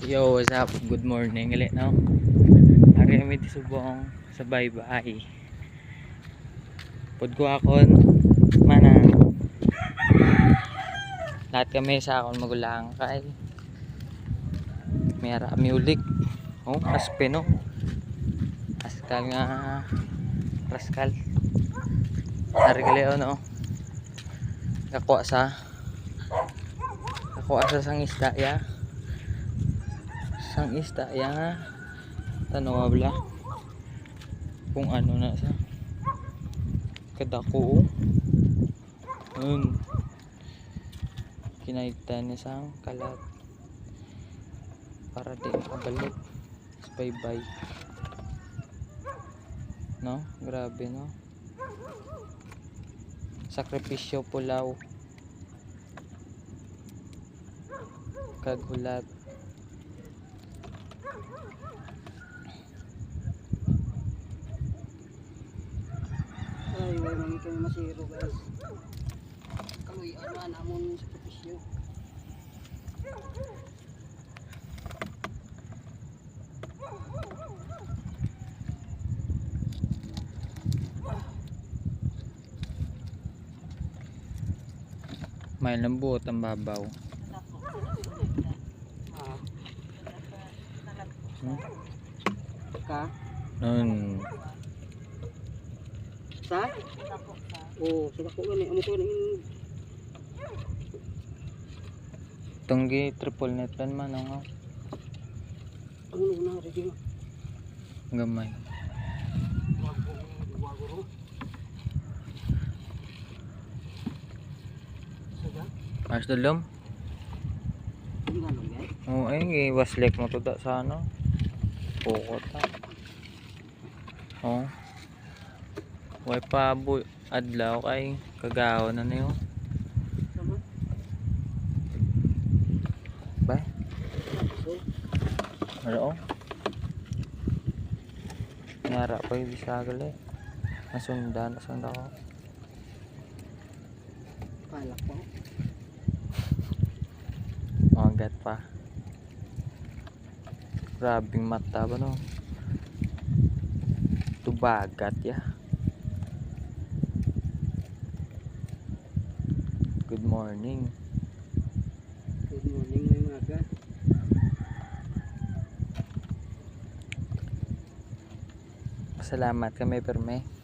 Yo, what's up? Good morning ulit, no? Ari kami di subong sa baybay. Pud ko akon manang lahat kami sa akon magulang kay may ara kami ulik. Oh, aspe no. Askal nga raskal. Ari kaleo no. Kakuha sa sang isda ya. Sang isda ya nga tanong bala kung ano na sa kadako kinaitan niya sang kalat para di makabalik sa baybay, no? Grabe, no? Sakripisyo pulaw kaghulat. Ay, wala nang kami masiro guys. Kaluy ano namon sa propisyo. May lambot ang babaw. Ka? Nun. Sa? Oh, sa dako gani amo to ning Tunggi triple net pan man ang ano na ready na. gamay. Waguro. Sada? Mas dalom. Tingnan lang guys. Oo, ay waslek mo to da sa ano. Pukot ta. Oh. Way pa adlaw kay kagaw na niyo. Sama? Ba? So, Ano? Nara pa yung bisagal eh. Nasundan ko. palak po. Magat pa. Grabing mata ba no? Tubagat ya. Good morning. Good morning mga aga. Salamat kami perme.